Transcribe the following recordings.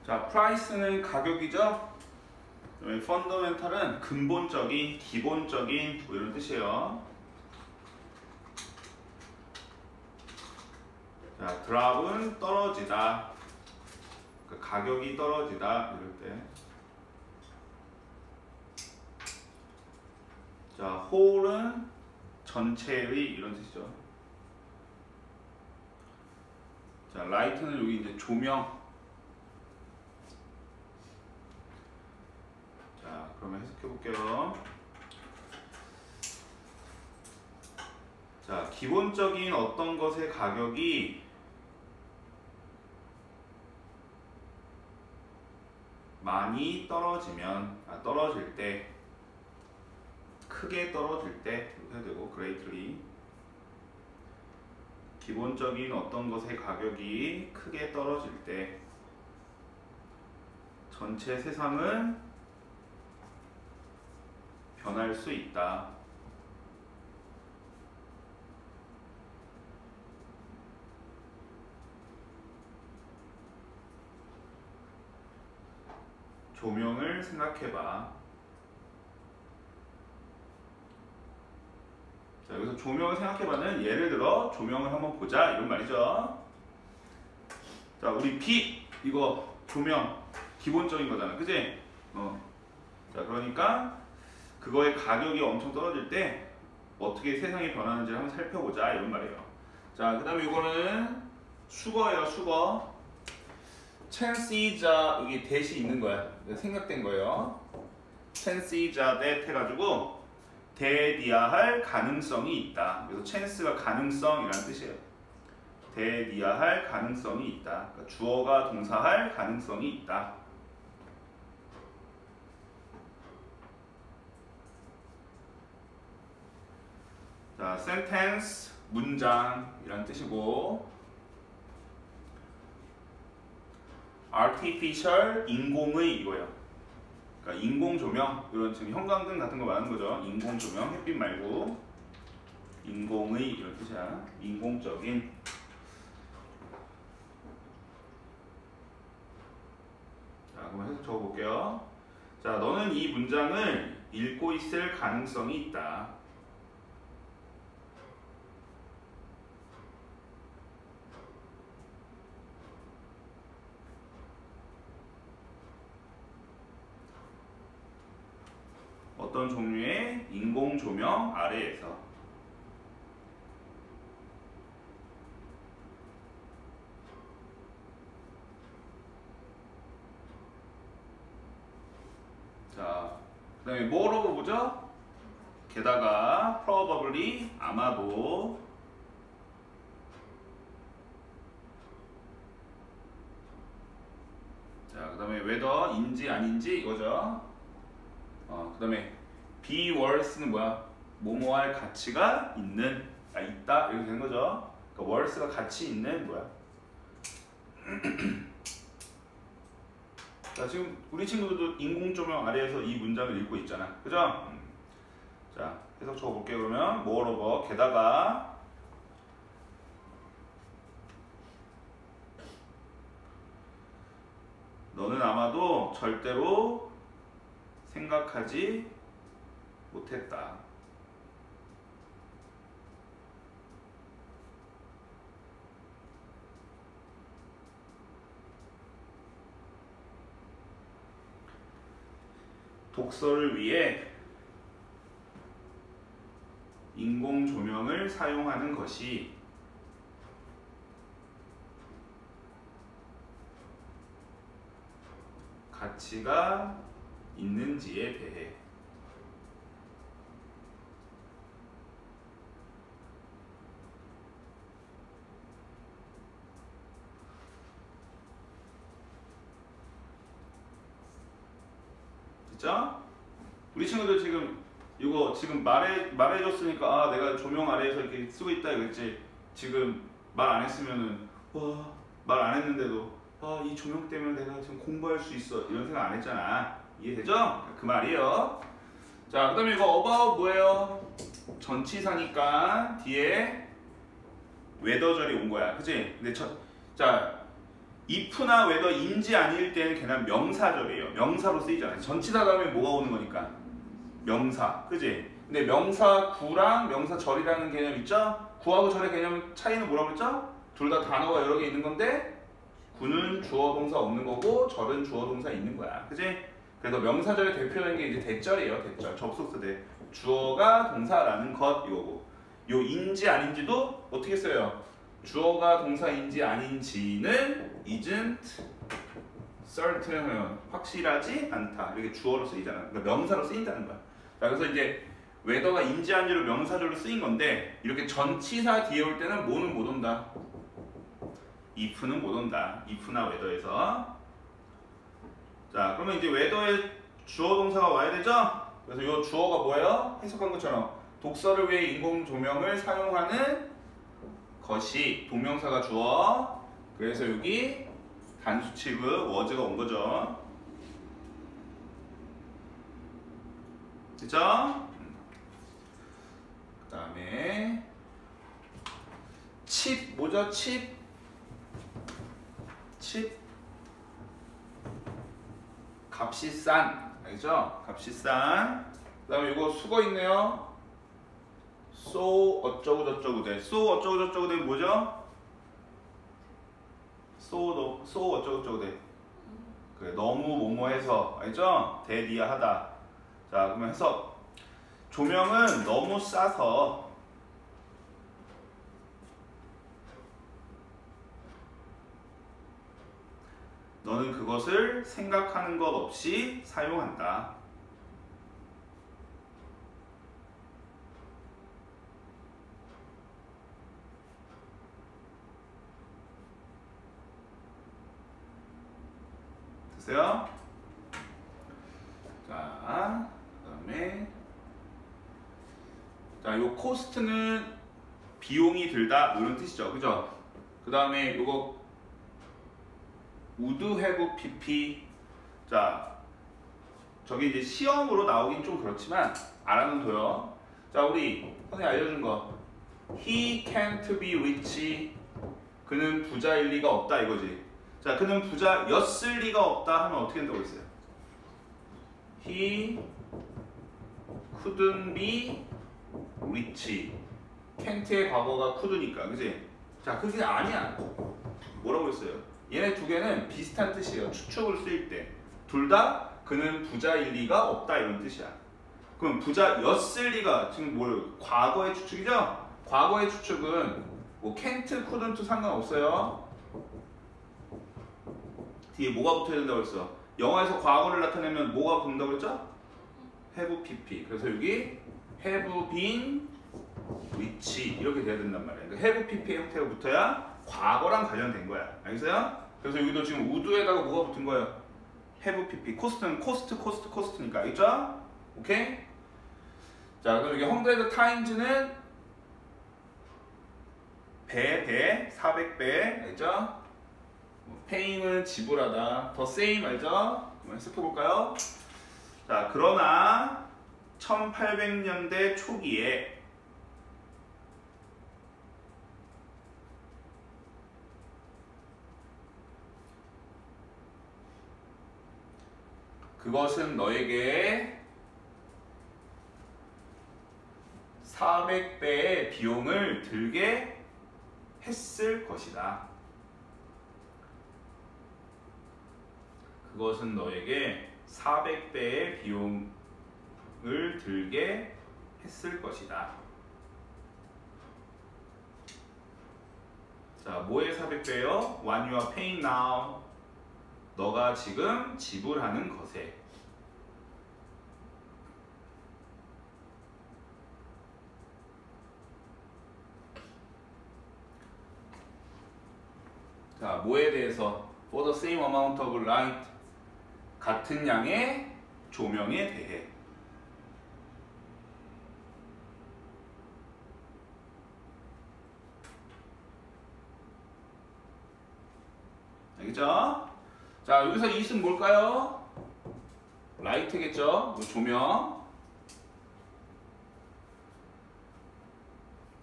자, 프라이스는 가격이죠. 펀더멘탈은 근본적인, 기본적인 뭐 이런 뜻이에요. 자, 드랍은 떨어지다. 그러니까 가격이 떨어지다 이럴 때. 자, 홀은 전체의 이런 뜻이죠. 자, 라이트는 여기 이제 조명. 자, 그러면 해석해 볼게요. 자, 기본적인 어떤 것의 가격이 많이 떨어지면, 떨어질 때, 크게 떨어질 때 이렇게 해야 되고, greatly. 기본적인 어떤 것의 가격이 크게 떨어질 때 전체 세상은 변할 수 있다. 조명을 생각해봐. 자, 여기서 조명을 생각해봐는 예를 들어 조명을 한번 보자 이런 말이죠. 자, 우리 빛 이거 조명 기본적인 거잖아, 그지? 자, 그러니까 그거의 가격이 엄청 떨어질 때 어떻게 세상이 변하는지를 한번 살펴보자 이런 말이에요. 자, 그 다음에 이거는 수거예요, 수거. chance is 여기 대시 있는 거야. 생략된 거예요. chance is that 해가지고 대디아 할 가능성이 있다. 그래서 chance가 가능성이라는 뜻이에요. 대디아 할 가능성이 있다. 그러니까 주어가 동사할 가능성이 있다. 자, sentence 문장이라는 뜻이고, artificial 인공의 이거예요. 그러니까 인공 조명, 이런 지금 형광등 같은 거 말하는 거죠. 인공 조명, 햇빛 말고 인공의 이런 뜻이야. 인공적인. 자, 그럼 해석 적어볼게요. 자, 너는 이 문장을 읽고 있을 가능성이 있다. 어떤 종류의 인공 조명 아래에서. 자, 그 다음에 뭐로 보죠? 게다가 probably 아마도. 자, 그 다음에 whether인지 아닌지 이거죠. 그 다음에 be worth는 뭐야? 뭐뭐 할 가치가 있는, 있다 이렇게 되는 거죠. 그러니까 worth가 가치 있는 뭐야? 자, 지금 우리 친구들도 인공조명 아래에서 이 문장을 읽고 있잖아, 그죠? 자, 해석 적어볼게요. 그러면 moreover 게다가 너는 아마도 절대로 생각하지 못했다. 독서를 위해 인공 조명을 사용하는 것이 가치가 있는지에 대해. 진짜? 우리 친구들 지금 이거 지금 말해줬으니까 내가 조명 아래에서 이렇게 쓰고 있다 이랬지. 지금 말 안 했으면은 와, 말 안 했는데도 이 조명 때문에 내가 지금 공부할 수 있어 이런 생각 안 했잖아. 이해되죠? 그 말이에요. 자, 그 다음에 이거 about 뭐예요? 전치사니까 뒤에 웨더절이 온 거야, 그치? 근데 자, if나 whether인지 아닐 때는 그냥 명사절이에요. 명사로 쓰이잖아요. 전치사 다음에 뭐가 오는 거니까? 명사. 그지? 근데 명사 구랑 명사 절이라는 개념 있죠? 구하고 절의 개념 차이는 뭐라고 그랬죠? 둘 다 단어가 여러 개 있는 건데 구는 주어 동사 없는 거고 절은 주어 동사 있는 거야. 그지? 그래서 명사절의 대표적인 게 이제 대절이에요. 대절. 접속사 대. 주어가 동사라는 것 이거고. 요 인지 아닌지도 어떻게 써요? 주어가 동사인지 아닌지는 isn't certain 확실하지 않다. 이렇게 주어로 쓰이잖아. 그러니까 명사로 쓰인다는 거야. 자, 그래서 이제 whether가 인지 아닌지로 명사절로 쓰인 건데 이렇게 전치사 뒤에 올 때는 뭐는 못 온다. if는 못 온다. if나 whether에서. 자, 그러면 이제 whether에 주어 동사가 와야 되죠? 그래서 이 주어가 뭐예요? 해석한 것처럼 독서를 위해 인공 조명을 사용하는 것이 동명사가 주어. 그래서 여기 단수치브 was가 온 거죠. 됐죠? 그 다음에 칩 뭐죠? 칩 값이 싼. 알겠죠? 값이 싼. 그 다음에 이거 수거 있네요. so 어쩌고 저쩌고 돼. so 어쩌고 저쩌고 돼 뭐죠? so 어쩌고 저쩌고 돼. 그래, 너무 뭐뭐해서. 알죠? 대리하다. 자, 그러면 해석. 조명은 너무 싸서 너는 그것을 생각하는 것 없이 사용한다. 됐어요? 자, 그다음에 자, 요 코스트는 비용이 들다 뭐 이런 뜻이죠, 그죠? 그 다음에 요거 would have pp. 자, 저기 이제 시험으로 나오긴 좀 그렇지만 알아는 둬요. 자, 우리 선생님 알려준 거 he can't be rich. 그는 부자일 리가 없다 이거지. 자, 그는 부자였을 리가 없다 하면 어떻게 된다고 했어요? He couldn't be rich. can't의 과거가 could니까, 그지? 자, 그게 아니야. 뭐라고 했어요? 얘네 두 개는 비슷한 뜻이에요. 추측을 쓰일 때. 둘 다 그는 부자일 리가 없다 이런 뜻이야. 그럼 부자였을 리가 지금 뭘 과거의 추측이죠? 과거의 추측은 뭐 can't, couldn't 상관없어요. 뒤에 뭐가 붙어야 된다고 했어? 영어에서 과거를 나타내면 뭐가 붙는다고 했죠? have pp. 그래서 여기 have been rich 이렇게 돼야 된단 말이야. 그러니까 have pp의 형태가 붙어야 과거랑 관련된 거야. 알겠어요? 그래서 여기도 지금 would에다가 뭐가 붙은 거예요? have pp. 코스트는 코스트니까. 알겠죠? 오케이? 자, 그럼 여기 100 times는 배 400배. 알죠? paying은 지불하다. the same 알죠? 한번 해석해 볼까요? 자, 그러나 1800년대 초기에 그것은 너에게 400배의 비용을 들게 했을 것이다. 그것은 너에게 400배의 비용을 들게 했을 것이다. 자, 뭐의 400배요? What you are paying now. 너가 지금 지불하는 것에. 자, 뭐에 대해서? For the same amount of light. 같은 양의 조명에 대해. 알겠죠? 자, 여기서 이은 뭘까요? 라이트겠죠? 조명.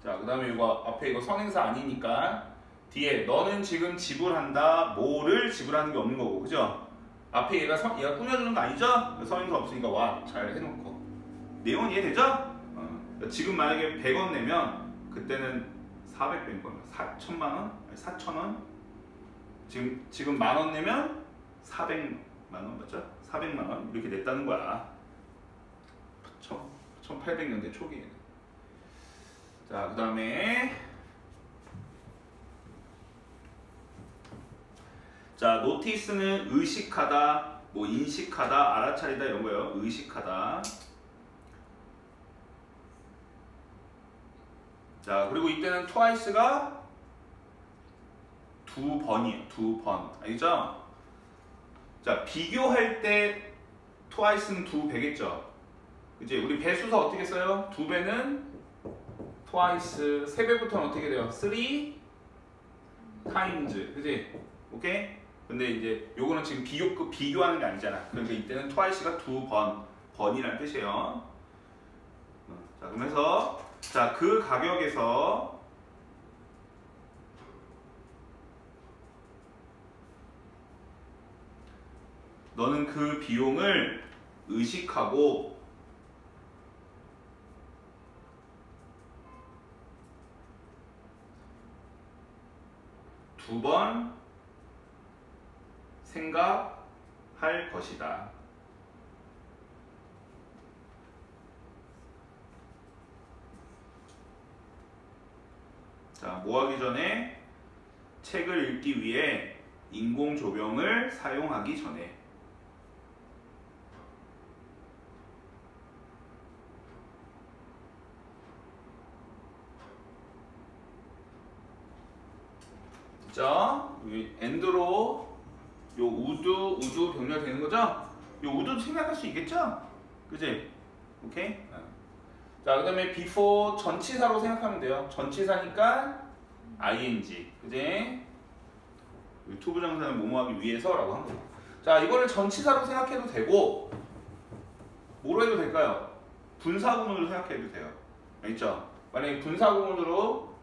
자, 그 다음에 이거 앞에 이거 선행사 아니니까 뒤에 너는 지금 지불한다. 뭐를 지불하는 게 없는 거고, 그죠? 앞에 얘가 꾸며주는 거 아니죠? 서인사 없으니까 와, 잘 해놓고. 내용은 이해되죠? 지금 만약에 100원 내면 그때는 400배인 거야. 4천만 원? 아니 4천 원? 지금 만 원 내면 400만 원 맞죠? 400만 원 이렇게 냈다는 거야. 1800년대 초기에는. 자, 그 다음에 자, 노티스는 의식하다, 뭐 인식하다, 알아차리다 이런 거예요. 의식하다. 자, 그리고 이때는 twice가 두 번이에요. 두 번. 알겠죠? 자, 비교할 때 twice는 두 배겠죠? 그치? 우리 배수서 어떻게 써요? 두 배는 twice, 세 배부터는 어떻게 돼요? 3 times. 그치? 오케이? 근데 이제 요거는 지금 비교하는 게 아니잖아. 그러니까 이때는 twice가 두 번이라는 뜻이에요. 자, 그러면서 자, 그 가격에서 너는 그 비용을 의식하고 두 번 생각할 것이다. 자, 뭐 하기 전에? 책을 읽기 위해 인공조명을 사용하기 전에. 자, 엔드로 요 우드 병렬되는 거죠? 요 우드도 생각할 수 있겠죠? 그지? 오케이? 자, 그 다음에 before 전치사로 생각하면 돼요. 전치사니까 ing. 그지? 투부정사는 뭐뭐 하기 위해서 라고 한 거고. 자, 이거를 전치사로 생각해도 되고 뭐로 해도 될까요? 분사구문으로 생각해도 돼요. 알겠죠? 만약에 분사구문으로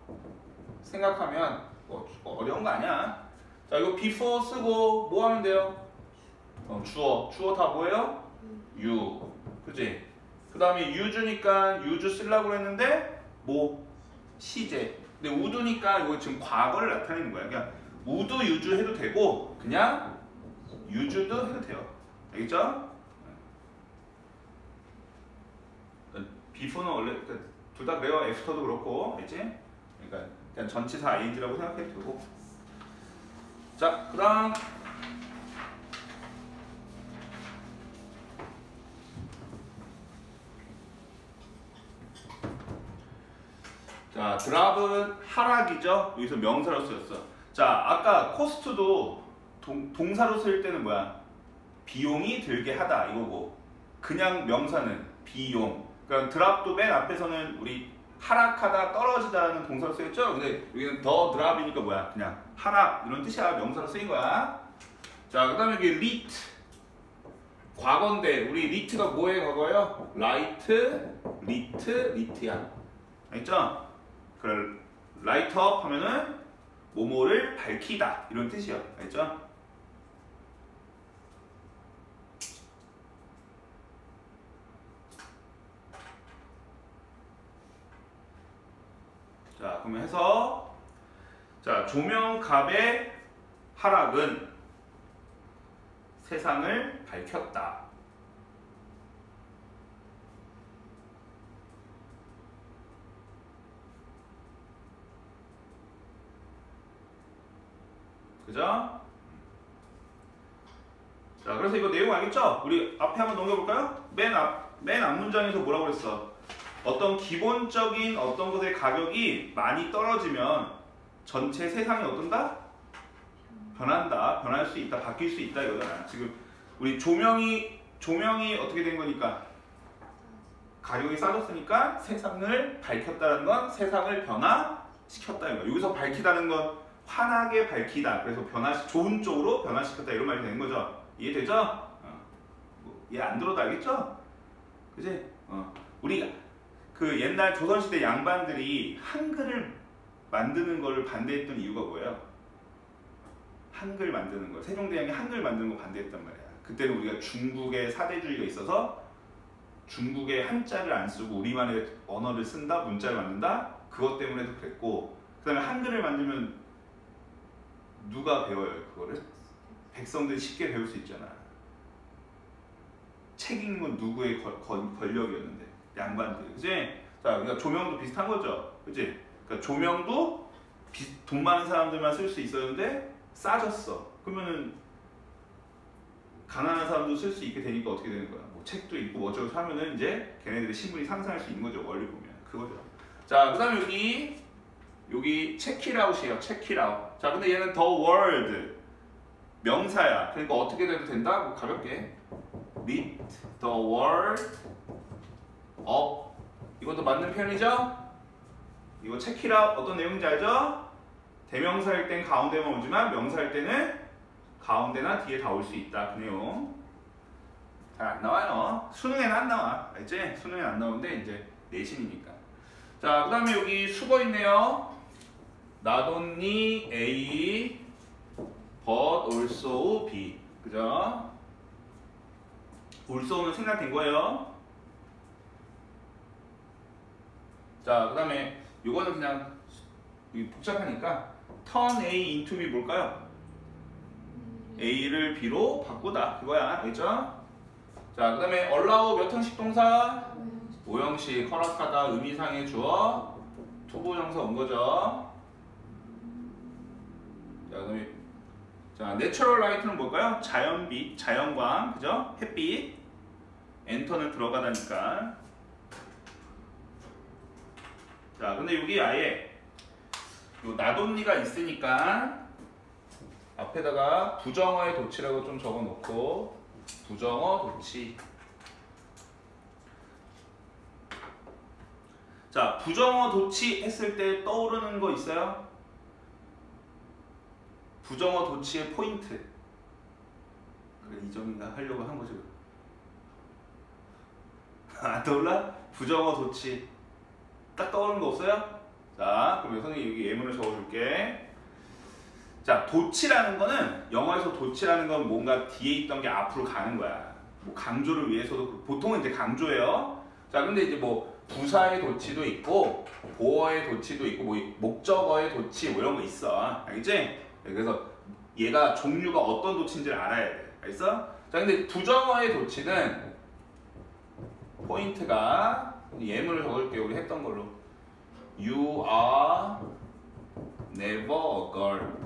생각하면 뭐 어려운 거 아니야. 자, 이거 before 쓰고 뭐 하면 돼요? 주어 다 뭐예요? you. 그치? 그 다음에 use니까 use 쓰려고 했는데 뭐? 시제. 근데 would니까 이거 지금 과거를 나타내는 거야. 그냥 would use 해도 되고 그냥 used 해도 돼요. 알겠죠? before는 원래 둘 다 그래요. after도 그렇고, 알지? 그러니까 그냥 전치사 ing라고 생각해도 되고. 자, 그다음 자, 드랍은 하락이죠. 여기서 명사로 쓰였어. 자, 아까 코스트도 동사로 쓸 때는 뭐야? 비용이 들게 하다 이거고, 그냥 명사는 비용. 그러니까 드랍도 맨 앞에서는 우리 하락하다, 떨어지다는 동사로 쓰였죠. 근데 여기는 더 드랍이니까 뭐야? 그냥 하락 이런 뜻이야. 명사로 쓰인 거야. 자, 그다음에 여기 리트 과거인데 우리 리트가 뭐의 과거예요? 라이트, 리트야. 알겠죠? 그걸 라이트업 하면은 뭐뭐를 밝히다 이런 뜻이야. 알겠죠? 자, 그러면 해서 자, 조명값의 하락은 세상을 밝혔다. 그죠? 자, 그래서 이거 내용 알겠죠? 우리 앞에 한번 넘겨볼까요? 맨 앞 문장에서 뭐라고 그랬어? 어떤 기본적인 어떤 것의 가격이 많이 떨어지면 전체 세상이 어떤다? 변한다. 변할 수 있다. 바뀔 수 있다 이거잖아. 지금 우리 조명이 어떻게 된 거니까? 가격이 싸졌으니까 세상을 밝혔다는 건 세상을 변화시켰다 이거. 여기서 밝히다는 건 환하게 밝히다. 그래서 좋은 쪽으로 변화시켰다 이런 말이 되는 거죠. 이해되죠? 이해 안 들어도 알겠죠? 그지? 우리 그 옛날 조선시대 양반들이 한글을 만드는 거를 반대했던 이유가 뭐예요? 한글 만드는 거. 세종대왕이 한글 만드는 거 반대했단 말이야. 그때는 우리가 중국의 사대주의가 있어서 중국의 한자를 안 쓰고 우리만의 언어를 쓴다, 문자를 만든다. 그것 때문에도 그랬고, 그 다음에 한글을 만들면 누가 배워요 그거를? 백성들이 쉽게 배울 수 있잖아. 책 읽는 건 누구의 권력이었는데? 양반들, 그지? 자, 그러니까 조명도 비슷한 거죠, 그지? 그러니까 조명도 돈 많은 사람들만 쓸 수 있었는데 싸졌어. 그러면은 가난한 사람도 쓸 수 있게 되니까 어떻게 되는 거야? 뭐 책도 읽고 뭐 어쩌고 하면은 이제 걔네들의 신분이 상승할 수 있는 거죠, 원리 보면. 그거죠. 자, 그 다음에 여기 check it out이에요. check it out. 자, 근데 얘는 the world 명사야. 그러니까 어떻게 돼도 된다? 뭐 가볍게 read the world up. 이것도 맞는 표현이죠? 이거 check it out 어떤 내용인지 알죠? 대명사일 땐 가운데만 오지만 명사일 때는 가운데나 뒤에 다 올 수 있다. 그 내용. 잘 안 나와요. 수능에는 안 나와. 알지? 수능에는 안 나오는데 이제 내신이니까. 자, 그 다음에 여기 수거 있네요. Not only A but also B. 그죠? also는 생략된 거예요. 자, 그 다음에 이거는 그냥 복잡하니까 turn A into B 뭘까요? A를 B로 바꾸다. 그거야. 알겠죠? 자, 그 다음에 allow 몇 형식 동사? 5형식. 허락하다. 의미상의 주어. 투부정사 온 거죠. 자, 그 다음에 자, natural light는 뭘까요? 자연빛, 자연광. 그죠? 햇빛. 엔터는 들어가다니까. 자, 근데 여기 아예 요 나돈니가 있으니까 앞에다가 부정어의 도치라고 좀 적어놓고 부정어 도치. 자, 부정어 도치 했을 때 떠오르는 거 있어요? 부정어 도치의 포인트. 그래, 이정이가 하려고 한 거죠. 안 떠올라? 부정어 도치. 딱 떠오르는 거 없어요? 자, 그럼 선생님 여기 예문을 적어줄게. 자, 도치라는 거는 영어에서 도치라는 건 뭔가 뒤에 있던 게 앞으로 가는 거야. 뭐 강조를 위해서도 보통은 이제 강조예요. 자, 근데 이제 뭐 부사의 도치도 있고 보어의 도치도 있고 뭐 목적어의 도치 뭐 이런 거 있어. 알겠지? 그래서 얘가 종류가 어떤 도치인지를 알아야 돼. 알겠어? 자, 근데 부정어의 도치는 포인트가 예문을 적을게요. 우리 했던 걸로. You are never a girl.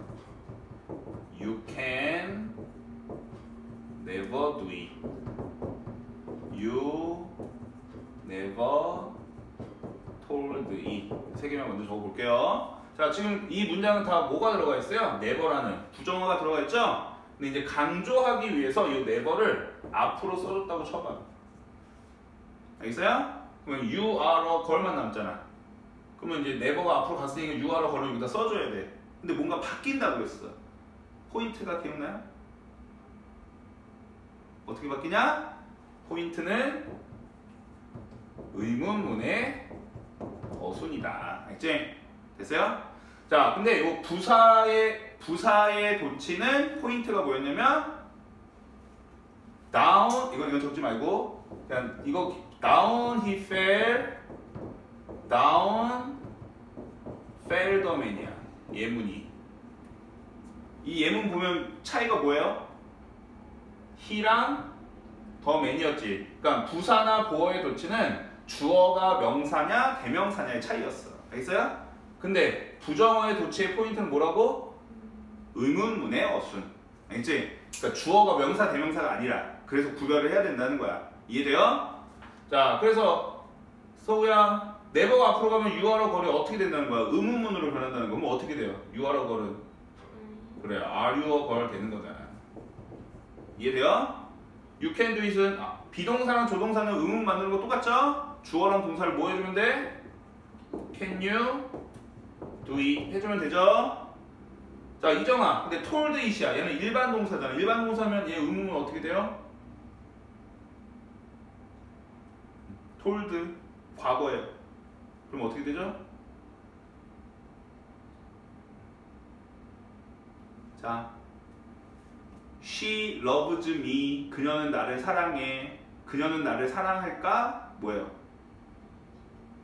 You can never do it. You never told it. 세 개만 먼저 적어볼게요. 자, 지금 이 문장은 다 뭐가 들어가 있어요? never라는 부정어가 들어가 있죠? 근데 이제 강조하기 위해서 이 never를 앞으로 써줬다고 쳐봐. 알겠어요? 그러면 you are a girl만 남잖아. 그러면 이제 never가 앞으로 갔으니까 you are a girl을 여기다 써줘야 돼. 근데 뭔가 바뀐다고 했어. 포인트가 기억나요? 어떻게 바뀌냐? 포인트는 의문문의 어순이다. 알겠지? 됐어요? 자, 근데 이 부사의 도치는 포인트가 뭐였냐면 down, 이건 적지 말고 그냥 이거 down he fell, down fell the man이야. 예문이. 이 예문 보면 차이가 뭐예요? he랑 the man이었지. 그러니까 부사나 보어의 도치는 주어가 명사냐 대명사냐의 차이였어. 알겠어요? 근데 부정어의 도치의 포인트는 뭐라고? 의문문의 어순. 알겠지? 그러니까 주어가 명사 대명사가 아니라 그래서 구별을 해야 된다는 거야. 이해돼요? 자, 그래서 서우야 never가 앞으로 가면 you are a girl이 어떻게 된다는 거야? 의문문으로 변한다는 거. 그럼 어떻게 돼요? you are a girl은 그래, are you a girl 되는 거잖아. 이해돼요? you can do it은 비동사랑 조동사는 의문 만드는 거 똑같죠? 주어랑 동사를 뭐 해주면 돼? can you do it 해주면 되죠? 자, 이정아, 근데 told it이야. 얘는 일반 동사잖아. 일반 동사면 얘 의문은 어떻게 돼요? told 과거예요. 그럼 어떻게 되죠? 자, she loves me. 그녀는 나를 사랑해. 그녀는 나를 사랑할까? 뭐예요?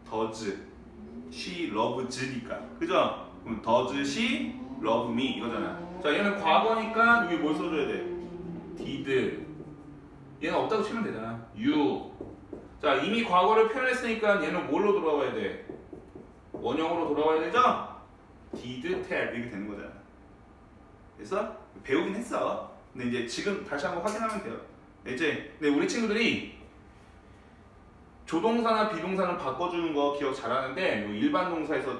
does. she loves니까. 그죠? 그럼 does she love me 이거잖아. 자, 얘는 과거니까 여기 뭘 써줘야 돼? did. 얘는 없다고 치면 되잖아. you. 자, 이미 과거를 표현했으니까 얘는 뭘로 돌아와야 돼? 원형으로 돌아와야 되죠? did tell 이렇게 되는 거잖아. 그래서 배우긴 했어. 근데 이제 지금 다시 한번 확인하면 돼요. 이제 근데 우리 친구들이 조동사나 비동사는 바꿔주는 거 기억 잘하는데 일반 동사에서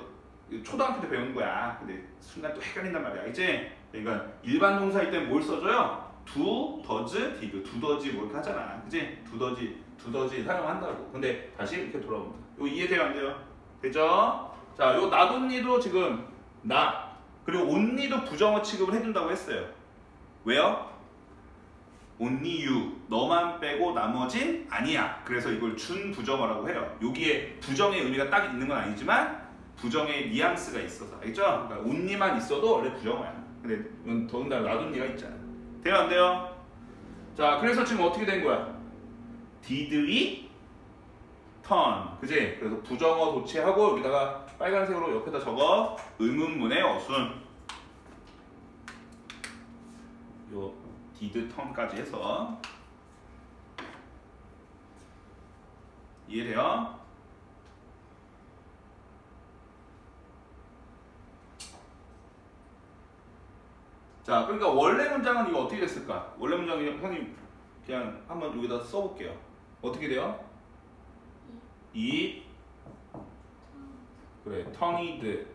초등학교 때 배우는 거야. 근데 순간 또 헷갈린단 말이야. 이제 그러니까 일반 동사일 땐 뭘 써줘요? do, does, did, do, does 뭐 이렇게 하잖아. 그치? do, does 사용한다고. 근데 다시 이렇게 돌아옵니다. 이거 이해돼요 안 돼요? 되죠? 자, 요 not only도 지금 not 그리고 only도 부정어 취급을 해준다고 했어요. 왜요? only you 너만 빼고 나머진 아니야. 그래서 이걸 준부정어라고 해요. 여기에 부정의 의미가 딱 있는 건 아니지만 부정의 뉘앙스가 있어서 알겠죠? 그러니까 only만 있어도 원래 부정어야. 근데 이건 더군다나 not only가 있잖아. 돼요 안 돼요? 자, 그래서 지금 어떻게 된 거야? did we turn 그지? 그래서 부정어 도치하고 여기다가 빨간색으로 옆에다 적어 의문문의 어순 요 did turn까지 해서 이해돼요? 자, 그러니까 원래 문장은 이거 어떻게 됐을까? 원래 문장이 형님 그냥 한번 여기다 써볼게요. 어떻게 돼요? It 그래 turned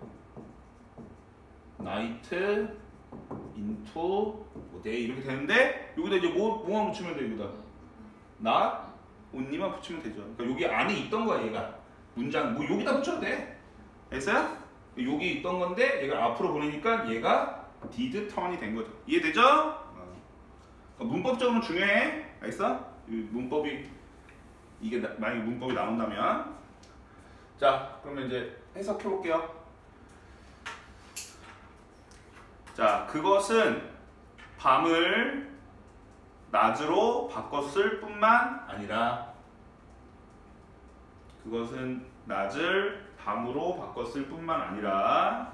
night into day 이렇게 되는데 여기다 이제 뭐만 붙이면 돼 여기다 not only만 붙이면 되죠. 그러니까 여기 안에 있던 거야 얘가 문장 뭐 여기다 붙여도 돼. 됐어요? 여기 있던 건데 얘가 앞으로 보내니까 얘가 did turn이 된 거죠. 이해되죠? 그러니까 문법적으로 중요해. 알겠어? 문법이 이게 만약에 문법이 나온다면 자 그러면 이제 해석해 볼게요. 자, 그것은 밤을 낮으로 바꿨을 뿐만 아니라 그것은 낮을 밤으로 바꿨을 뿐만 아니라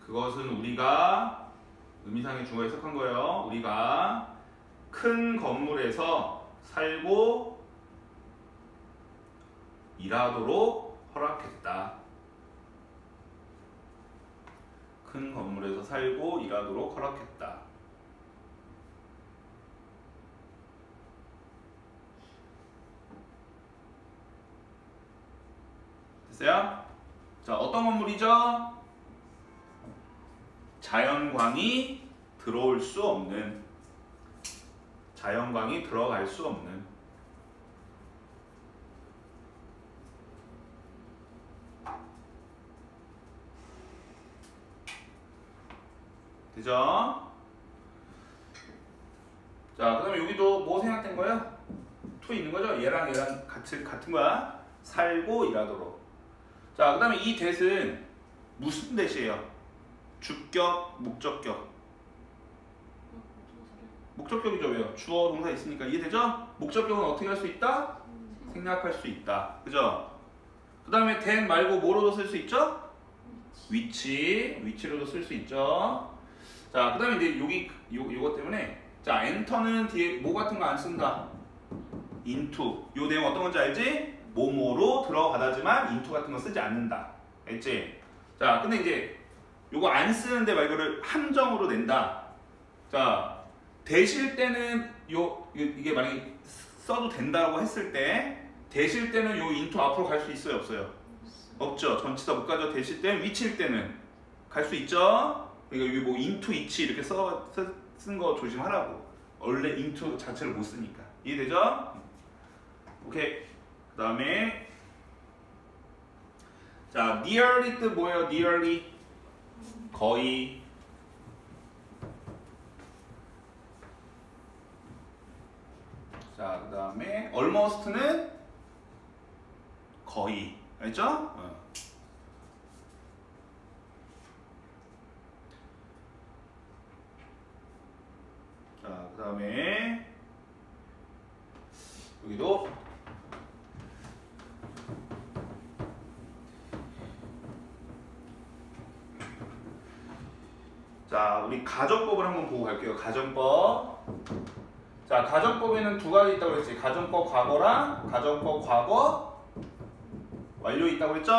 그것은 우리가 의미상의 중어 해석한 거예요. 우리가 큰 건물에서 살고 일하도록 허락했다. 큰 건물에서 살고 일하도록 허락했다. 됐어요? 자, 어떤 건물이죠? 자연광이 들어올 수 없는 자연광이 들어갈 수 없는 되죠? 자, 그 다음에 여기도 뭐 생각된 거야? to 있는 거죠? 얘랑 같은 거야. 살고 일하도록. 자, 그 다음에 이 that은 무슨 that이에요? 주격, 목적격. 목적격이죠. 왜요? 주어, 동사 있으니까 이해되죠? 목적격은 어떻게 할 수 있다? 생략할 수 있다. 그죠? 그 다음에 that 말고 뭐로도 쓸 수 있죠? 위치로도 쓸 수 있죠. 자, 그 다음에 이제 요거 때문에 자, enter는 뒤에 뭐 같은 거 안 쓴다. into. 요 내용 어떤 건지 알지? 뭐뭐로 들어가다지만 into 같은 거 쓰지 않는다. 알지? 자, 근데 이제 요거 안 쓰는데 말고를 함정으로 낸다. 자, 대실 때는 이게 만약에 써도 된다고 했을 때 대실 때는 요 into 앞으로 갈 수 있어요, 없어요? 없죠. 전치사 못 가죠. 대실 때는 위치일 때는 갈 수 있죠. 그러니까 여기 뭐 into 이치 이렇게 쓴 거 조심하라고. 원래 into 자체를 못 쓰니까. 이해되죠? 오케이. 그 다음에 자, nearly 뜻 뭐예요? nearly 거의. 자, 그 다음에 almost는 거의. 알겠죠? 자, 그 다음에 여기도 자, 우리 가정법을 한번 보고 갈게요. 가정법. 자, 가정법에는 두 가지 있다고 그랬지. 가정법 과거랑 가정법 과거 완료 있다고 그랬죠?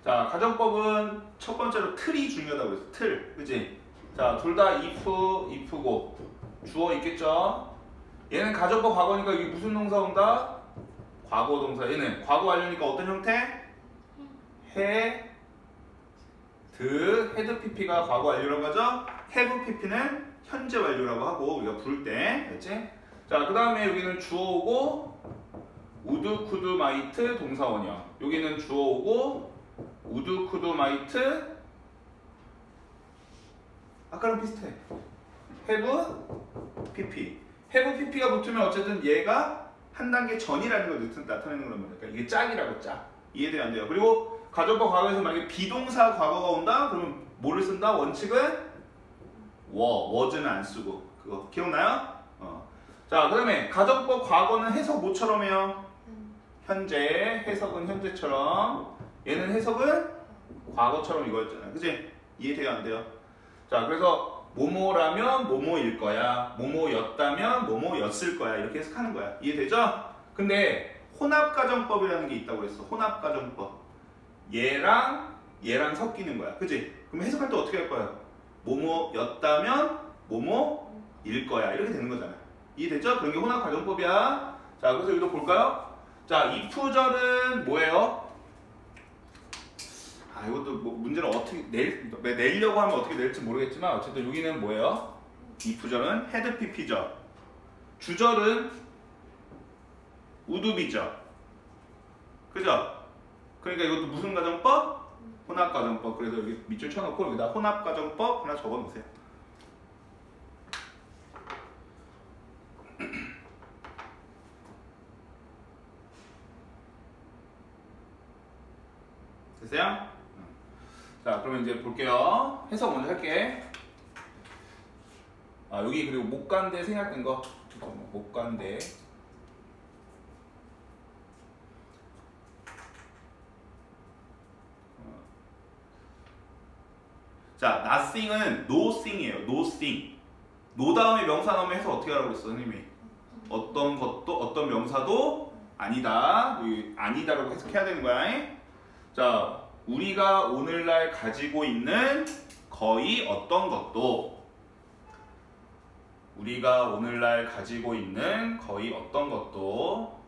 자, 가정법은 첫 번째로 틀이 중요하다고 그랬어. 틀. 그치? 자, 둘 다 if고 주어 있겠죠? 얘는 가정법 과거니까 이게 무슨 동사 온다? 과거 동사. 얘는 과거 완료니까 어떤 형태? had pp가 과거 완료라고 하죠? have pp는 현재 완료라고 하고 우리가 부를 때. 알겠지? 자, 그 다음에 여기는 주어오고 would, could, might 동사원이야. 여기는 주어오고 would, could, might 아까랑 비슷해. have pp. have pp가 붙으면 어쨌든 얘가 한 단계 전이라는 걸 나타내는 거란 말이야. 그러니까 이게 짝이라고 짝. 이해돼요? 안 돼요? 그리고 가정법 과거에서 만약에 비동사 과거가 온다? 그러면 뭐를 쓴다? 원칙은 was는 안 쓰고. 그거 기억나요? 자, 그 다음에 가정법 과거는 해석 뭐처럼 해요? 현재. 해석은 현재처럼. 얘는 해석은 과거처럼 이거였잖아요. 그치? 이해돼요? 안 돼요? 자, 그래서 뭐뭐라면 뭐뭐일 거야. 뭐뭐였다면 뭐뭐였을 거야. 이렇게 해석하는 거야. 이해되죠? 근데 혼합가정법이라는 게 있다고 그랬어. 혼합가정법. 얘랑 섞이는 거야. 그치? 그럼 해석할 때 어떻게 할 거야? 뭐뭐였다면 뭐뭐일 거야. 이렇게 되는 거잖아. 이해되죠? 그런 게 혼합가정법이야. 자, 그래서 여기도 볼까요? 자, if절은 뭐예요? 아, 이것도 뭐 문제를 어떻게 내려고 하면 어떻게 낼지 모르겠지만 어쨌든 여기는 뭐예요? if절은 had pp죠. 주절은 would be죠. 그죠? 그러니까 이것도 무슨 가정법? 혼합가정법. 그래서 여기 밑줄 쳐놓고 여기다 혼합가정법 하나 적어놓으세요. 됐어요? 자, 그러면 이제 볼게요. 해석 먼저 할게. 아, 여기 그리고 목간대 생략된 거. 목간대. 자, nothing은 nothing이에요. nothing. no 다음에 명사 나오면 해석 어떻게 하라고 그랬어, 선생님이? 어떤 것도, 어떤 명사도 아니다. 아니다라고 해석해야 되는 거야. 자, 우리가 오늘날 가지고 있는 거의 어떤 것도 우리가 오늘날 가지고 있는 거의 어떤 것도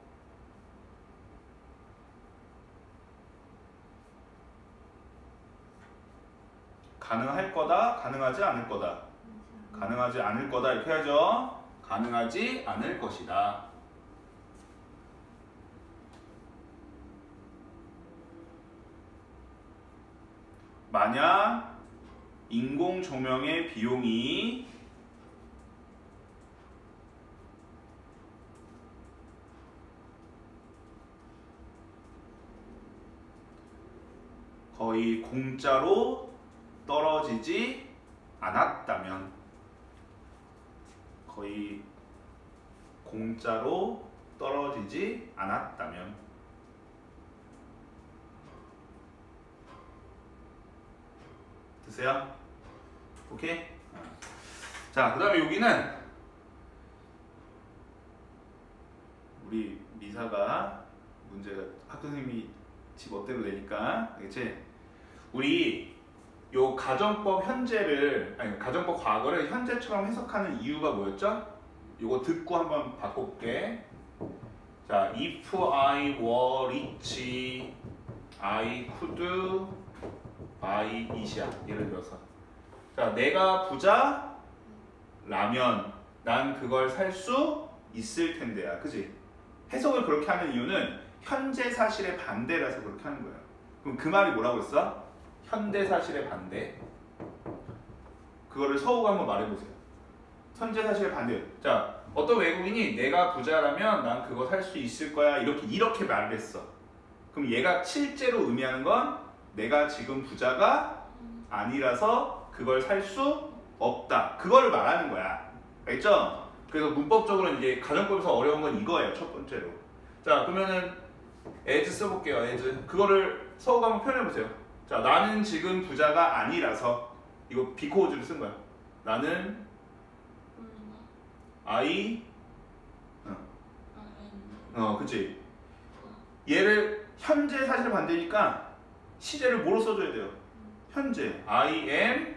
가능할 거다, 가능하지 않을 거다. 가능하지 않을 거다 이렇게 하죠. 가능하지 않을 것이다. 만약 인공 조명의 비용이 거의 공짜로 떨어지지 않았다면 거의 공짜로 떨어지지 않았다면 됐어요? 오케이? 자, 그 다음에 여기는 우리 미사가 문제가 학교선생님이 지 멋대로 내니까 알겠지? 우리 요 가정법 현재를 아니 가정법 과거를 현재처럼 해석하는 이유가 뭐였죠? 요거 듣고 한번 바꿔볼게. 자, if I were rich, I could buy it이야. 예를 들어서 자, 내가 부자라면 난 그걸 살 수 있을 텐데야. 그지? 해석을 그렇게 하는 이유는 현재 사실의 반대라서 그렇게 하는 거야. 그럼 그 말이 뭐라고 했어? 현대 사실의 반대. 그거를 서우가 한번 말해보세요. 현재 사실의 반대. 자, 어떤 외국인이 내가 부자라면 난 그거 살 수 있을 거야 이렇게 말을 했어. 그럼 얘가 실제로 의미하는 건 내가 지금 부자가 아니라서 그걸 살 수 없다. 그거를 말하는 거야. 알겠죠? 그래서 문법적으로 이제 가정법에서 어려운 건 이거예요. 첫 번째로. 자, 그러면은 as 써볼게요. as. 그거를 서우가 한번 표현해보세요. 자, 나는 지금 부자가 아니라서 이거 because를 쓴 거야. 나는 I 그치. 얘를 현재 사실 반대니까 시제를 뭐로 써줘야 돼요? 현재. I am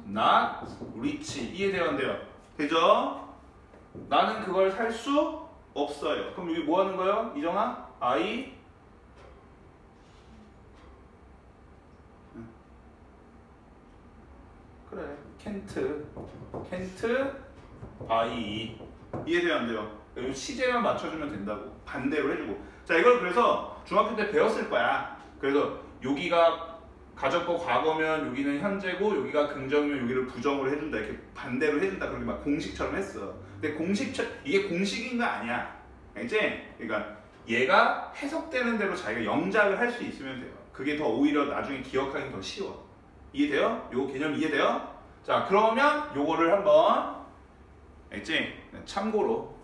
not rich. 이해돼요? 안 돼요? 되죠? 나는 그걸 살 수 없어요. 그럼 여기 뭐 하는 거예요? 이정아? I 그래. can't buy. 이해돼요? 안 돼요? 이 시제만 맞춰주면 된다고. 반대로 해주고. 자, 이걸 그래서 중학교 때 배웠을 거야. 그래서 여기가 가정법 과거면 여기는 현재고 여기가 긍정이면 여기를 부정으로 해준다. 이렇게 반대로 해준다. 그렇게 막 공식처럼 했어. 근데 이게 공식인 거 아니야. 알지? 그러니까 얘가 해석되는 대로 자기가 영작을 할 수 있으면 돼요. 그게 더 오히려 나중에 기억하기 더 쉬워. 이해돼요? 요거 개념 이해돼요? 자, 그러면 요거를 한번 알지? 참고로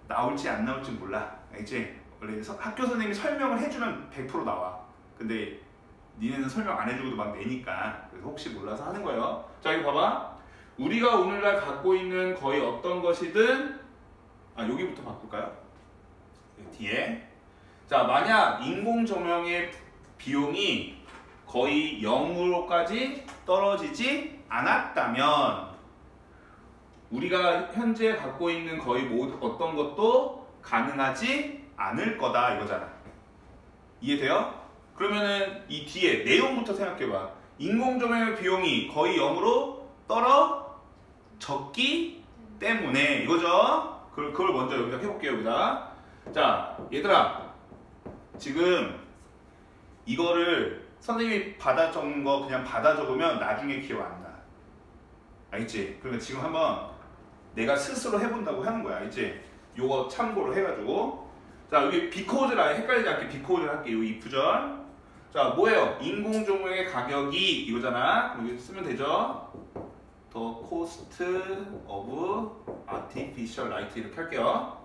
나올지 안 나올지 몰라. 알지? 원래 학교 선생님이 설명을 해주면 100% 나와. 근데 니네는 설명 안 해주고도 막 내니까. 그래서 혹시 몰라서 하는 거예요. 자, 여기 봐봐. 우리가 오늘날 갖고 있는 거의 어떤 것이든 여기부터 바꿀까요? 뒤에. 자, 만약 인공조명의 비용이 거의 0으로까지 떨어지지 않았다면 우리가 현재 갖고 있는 거의 어떤 것도 가능하지 않을 거다 이거잖아. 이해돼요? 그러면은 이 뒤에 내용부터 생각해봐. 인공조명의 비용이 거의 0으로 떨어졌기 때문에 이거죠? 그걸 먼저 여기다 해볼게요. 여기다. 자, 얘들아, 지금 이거를 선생님이 받아 적는 거 그냥 받아 적으면 나중에 기억 안 나. 알겠지? 그러니까 지금 한번 내가 스스로 해본다고 하는 거야. 알겠지? 요거 참고로 해가지고. 자, 여기 because를 아예 헷갈리지 않게 because를 할게. 요 if 절. 자, 뭐예요? 인공조명의 가격이 이거잖아. 여기 쓰면 되죠? The cost of artificial light 이렇게 할게요.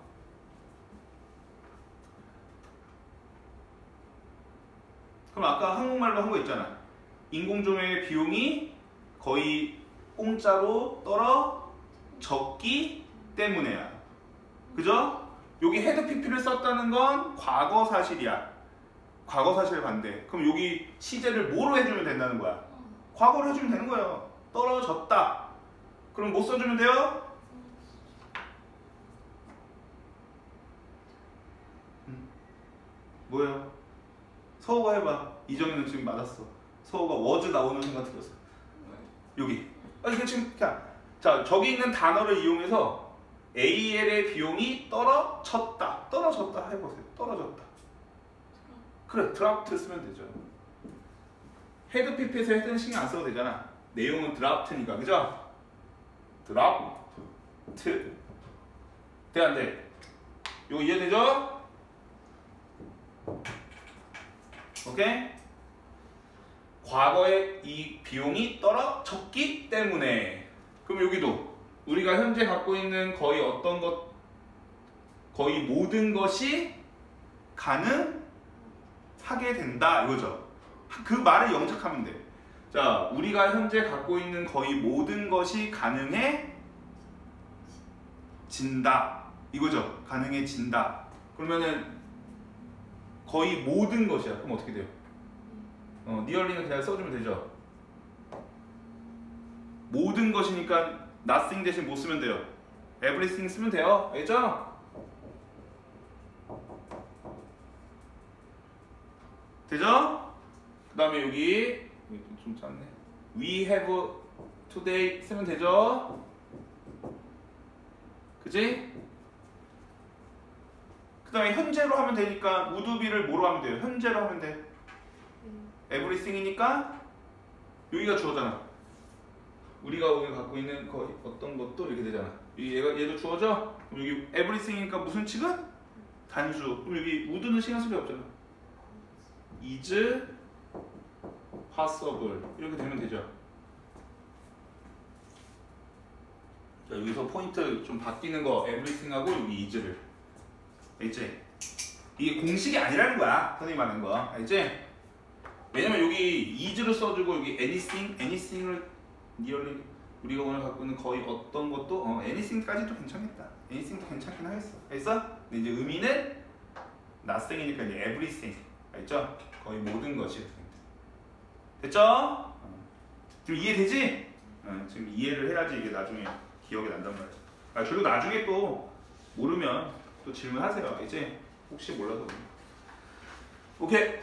그럼 아까 한국말로 한 거 있잖아. 인공조명의 비용이 거의 공짜로 떨어졌기 때문에야. 그죠? 여기 헤드 PP를 썼다는 건 과거 사실이야. 과거 사실 반대. 그럼 여기 시제를 뭐로 해주면 된다는 거야? 과거로 해주면 되는 거예요. 떨어졌다. 그럼 뭐 써주면 돼요? 뭐예요? 서우가 해봐. 이정희는 지금 맞았어. 서우가 was 나오는 순간 틀렸어. 여기. 이게 지금 자, 저기 있는 단어를 이용해서 AL의 비용이 떨어졌다. 떨어졌다 해보세요. 떨어졌다. 그래, dropped 쓰면 되죠. 헤드 PP에서 헤드는 신경 안 써도 되잖아. 내용은 dropped니까, 그죠? dropped. 돼, 안 돼? 이거 이해되죠? 오케이? 과거에 이 비용이 떨어졌기 때문에. 그럼 여기도 우리가 현재 갖고 있는 거의 거의 모든 것이 가능하게 된다 이거죠. 그 말을 영작하면 돼. 자, 우리가 현재 갖고 있는 거의 모든 것이 가능해진다 이거죠. 가능해진다. 그러면은 거의 모든 것이야. 그럼 어떻게 돼요? 니얼리는 그냥 써주면 되죠. 모든 것이니까 nothing 대신 뭐 쓰면 돼요? everything 쓰면 돼요. 알겠죠? 되죠? 그 다음에 여기 좀 짧네. We have today 쓰면 되죠? 그지? 그 다음에 현재로 하면 되니까 would be를 뭐로 하면 돼요? 현재로 하면 돼. everything이니까 여기가 주어잖아. 우리가 오늘 갖고 있는 거의 어떤 것도 이렇게 되잖아. 얘도 주어져? 그럼 여기 everything이니까 무슨 측은? 단수. 그럼 여기 would는 시간 소리 없잖아. is possible 이렇게 되면 되죠. 자, 여기서 포인트 좀 바뀌는 거 everything하고 여기 is를 알지? 이게 공식이 아니라는 거야. 선생님 말하는 거 알지? 왜냐면 여기 is를 써주고 여기 anything을 nearly 우리가 오늘 갖고 있는 거의 어떤 것도 anything까지도 괜찮겠다. anything도 괜찮긴 하겠어. 알겠어? 근데 이제 의미는 nothing이니까 이제 everything 알죠? 거의 모든 것이 됐죠? 지금 이해되지? 지금 이해를 해야지 이게 나중에 기억이 난단 말이야. 그리고 나중에 또 모르면 또 질문하세요. 알지? 혹시 몰라서. 오케이.